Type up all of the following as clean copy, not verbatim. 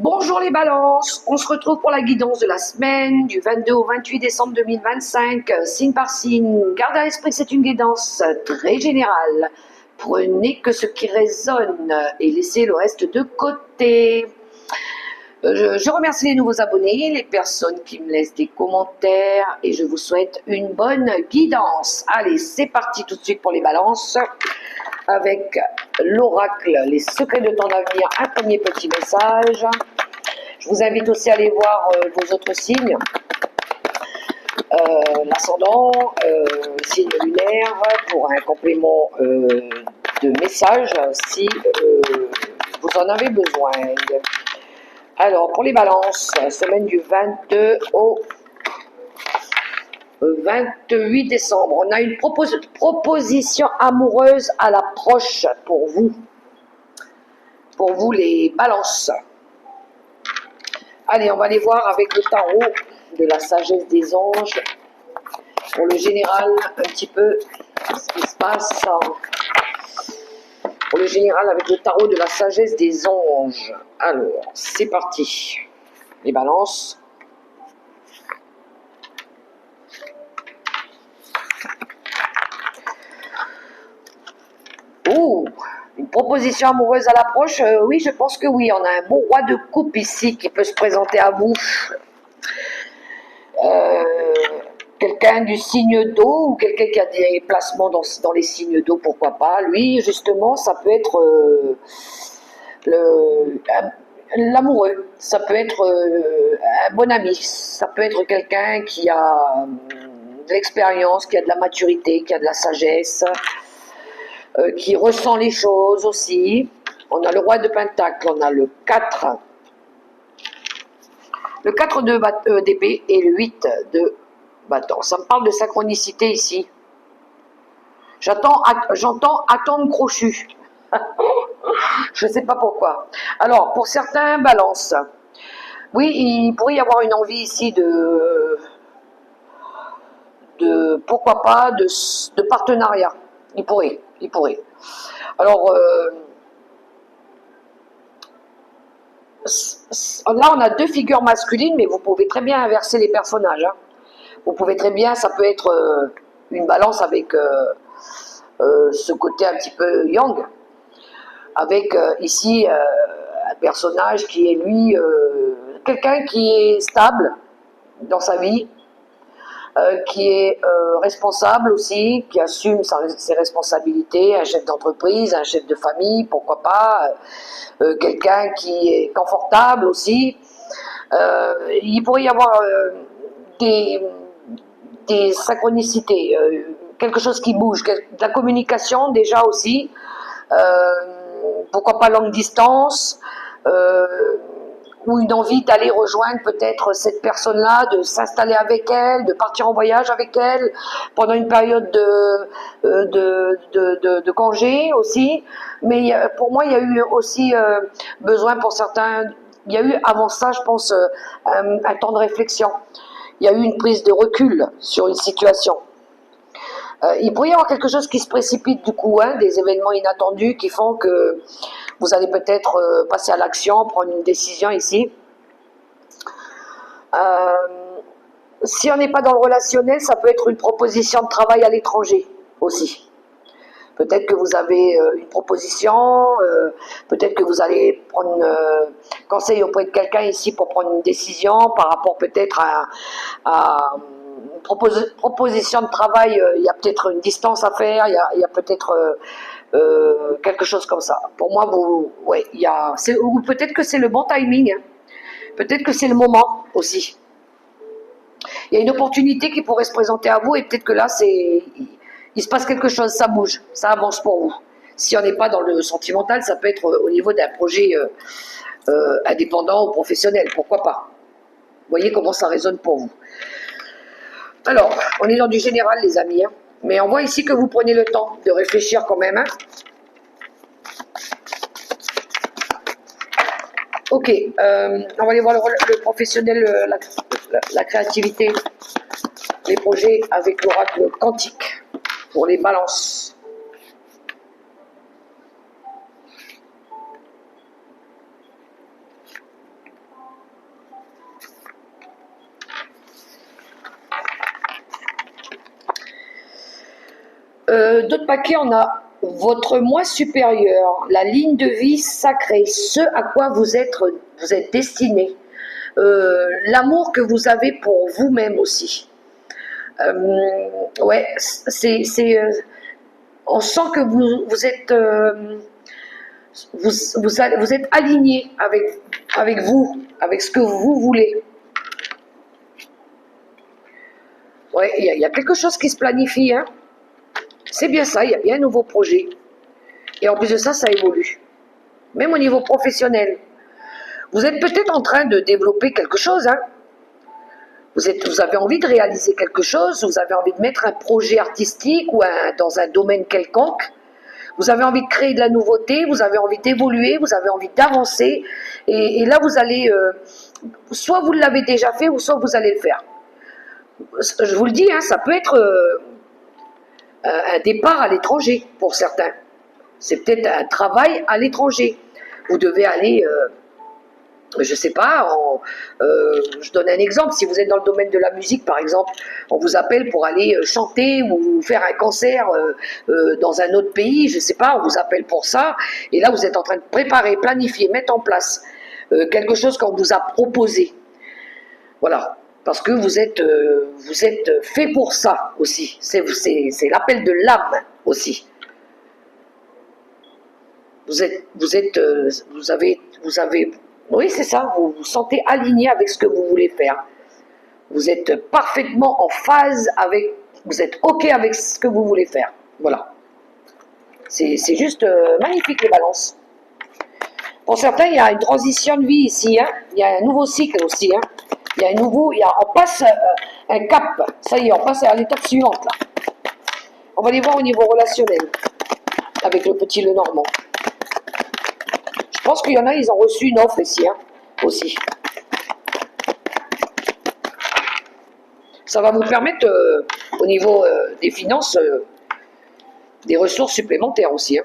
Bonjour les balances, on se retrouve pour la guidance de la semaine du 22 au 28 décembre 2025, signe par signe. Gardez à l'esprit que c'est une guidance très générale. Prenez que ce qui résonne et laissez le reste de côté. Je remercie les nouveaux abonnés, les personnes qui me laissent des commentaires et je vous souhaite une bonne guidance. Allez, c'est parti tout de suite pour les balances avec l'oracle, les secrets de ton avenir, un premier petit message. Je vous invite aussi à aller voir vos autres signes, l'ascendant, signe lunaire, pour un complément de message si vous en avez besoin. Alors, pour les balances, semaine du 22 au 28 décembre, on a une proposition amoureuse à l'approche pour vous. Pour vous, les balances. Allez, on va aller voir avec le tarot de la sagesse des anges. Pour le général, un petit peu ce qui se passe. Pour le général, avec le tarot de la sagesse des anges. Alors, c'est parti. Les balances. Oh, une proposition amoureuse à l'approche, oui, je pense que oui. On a un beau roi de coupe ici qui peut se présenter à vous. Quelqu'un du signe d'eau ou quelqu'un qui a des placements dans les signes d'eau, pourquoi pas. Lui, justement, ça peut être l'amoureux, ça peut être un bon ami, ça peut être quelqu'un qui a de l'expérience, qui a de la maturité, qui a de la sagesse, qui ressent les choses aussi. On a le roi de Pentacle, on a le 4 d'épée et le 8 de bâton. Ça me parle de synchronicité ici. J'entends attendre crochu. Je ne sais pas pourquoi. Alors, pour certains, balance. Oui, il pourrait y avoir une envie ici de pourquoi pas, de partenariat. Il pourrait. Alors, là, on a deux figures masculines, mais vous pouvez très bien inverser les personnages. Hein. Vous pouvez très bien, ça peut être une balance avec ce côté un petit peu yang, avec ici un personnage qui est lui, quelqu'un qui est stable dans sa vie, qui est responsable aussi, qui assume ses responsabilités, un chef d'entreprise, un chef de famille, pourquoi pas, quelqu'un qui est confortable aussi. Il pourrait y avoir des synchronicités, quelque chose qui bouge, de la communication déjà aussi, pourquoi pas longue distance, ou une envie d'aller rejoindre peut-être cette personne-là, de s'installer avec elle, de partir en voyage avec elle pendant une période de congé aussi. Mais pour moi, il y a eu aussi besoin pour certains, il y a eu avant ça, je pense, un temps de réflexion. Il y a eu une prise de recul sur une situation. Il pourrait y avoir quelque chose qui se précipite du coup, hein, des événements inattendus qui font que vous allez peut-être passer à l'action, prendre une décision ici. Si on n'est pas dans le relationnel, ça peut être une proposition de travail à l'étranger aussi. Peut-être que vous avez une proposition, peut-être que vous allez prendre conseil auprès de quelqu'un ici pour prendre une décision par rapport peut-être à une proposition de travail. Il y a peut-être une distance à faire, il y a peut-être quelque chose comme ça. Pour moi, ouais, ou peut-être que c'est le bon timing, hein. Peut-être que c'est le moment aussi. Il y a une opportunité qui pourrait se présenter à vous et peut-être que là, il se passe quelque chose, ça bouge, ça avance pour vous. Si on n'est pas dans le sentimental, ça peut être au niveau d'un projet indépendant ou professionnel, pourquoi pas. Vous voyez comment ça résonne pour vous. Alors, on est dans du général, les amis, hein. Mais on voit ici que vous prenez le temps de réfléchir quand même. Hein. Ok, on va aller voir le professionnel, la créativité, les projets avec l'oracle quantique pour les balances. D'autres paquets, on a votre moi supérieur, la ligne de vie sacrée, ce à quoi vous êtes destiné, l'amour que vous avez pour vous-même aussi. Ouais, on sent que vous êtes, vous êtes aligné avec vous, avec ce que vous voulez. Ouais, il y a quelque chose qui se planifie, hein. C'est bien ça, il y a bien un nouveau projet. Et en plus de ça, ça évolue. Même au niveau professionnel. Vous êtes peut-être en train de développer quelque chose, hein. Vous avez envie de réaliser quelque chose, vous avez envie de mettre un projet artistique ou dans un domaine quelconque. Vous avez envie de créer de la nouveauté, vous avez envie d'évoluer, vous avez envie d'avancer. Et là, vous allez, soit vous l'avez déjà fait, ou soit vous allez le faire. Je vous le dis, hein, ça peut être un départ à l'étranger pour certains. C'est peut-être un travail à l'étranger. Vous devez aller, je ne sais pas, je donne un exemple. Si vous êtes dans le domaine de la musique, par exemple, on vous appelle pour aller chanter ou faire un concert dans un autre pays, je ne sais pas, on vous appelle pour ça. Et là, vous êtes en train de préparer, planifier, mettre en place quelque chose qu'on vous a proposé. Voilà. Parce que vous êtes fait pour ça aussi. C'est l'appel de l'âme aussi. Vous avez, oui, c'est ça, vous vous sentez aligné avec ce que vous voulez faire. Vous êtes parfaitement en phase avec, vous êtes OK avec ce que vous voulez faire. Voilà. C'est juste magnifique, les balances. Pour certains, il y a une transition de vie ici, hein. Il y a un nouveau cycle aussi, hein. On passe un cap. Ça y est, on passe à l'étape suivante, là. On va les voir au niveau relationnel, avec le petit Lenormand. Je pense qu'il y en a, ils ont reçu une offre ici, hein, aussi. Ça va vous permettre, au niveau des finances, des ressources supplémentaires aussi, hein.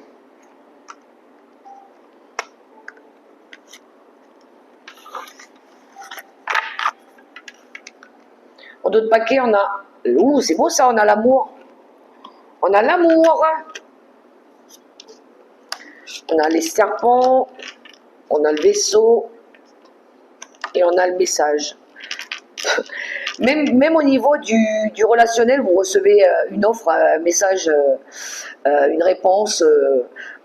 En d'autres paquets, on a... Ouh, c'est beau ça, on a l'amour. On a l'amour. On a les serpents. On a le vaisseau. Et on a le message. Même au niveau du relationnel, vous recevez une offre, un message, une réponse,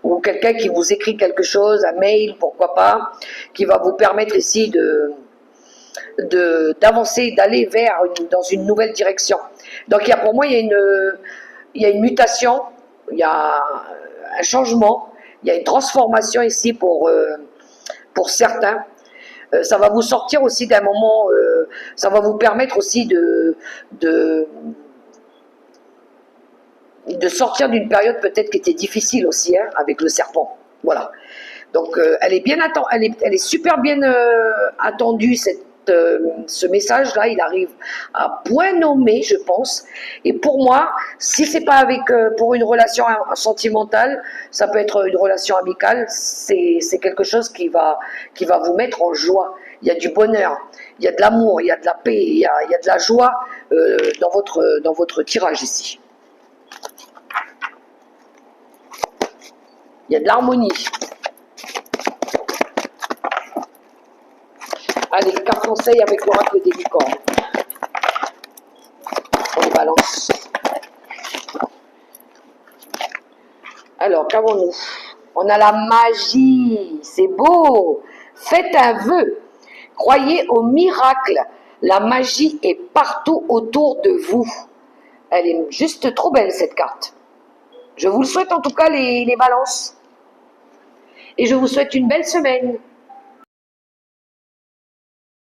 ou quelqu'un qui vous écrit quelque chose, un mail, pourquoi pas, qui va vous permettre ici d'avancer, d'aller dans une nouvelle direction. Donc pour moi, il y a une mutation, il y a un changement, il y a une transformation ici pour certains. Ça va vous sortir aussi d'un moment, ça va vous permettre aussi de sortir d'une période peut-être qui était difficile aussi, hein, avec le serpent. Voilà. Donc elle est super bien attendue, ce message-là. Il arrive à point nommé, je pense. Et pour moi, si c'est pas pour une relation sentimentale, ça peut être une relation amicale. C'est quelque chose qui va vous mettre en joie. Il y a du bonheur, il y a de l'amour, il y a de la paix, il y a de la joie dans votre tirage ici. Il y a de l'harmonie. Allez, carte conseil avec l'oracle des licornes. On les balance. Alors, qu'avons-nous? On a la magie. C'est beau. Faites un vœu. Croyez au miracle. La magie est partout autour de vous. Elle est juste trop belle, cette carte. Je vous le souhaite en tout cas, les balances. Et je vous souhaite une belle semaine.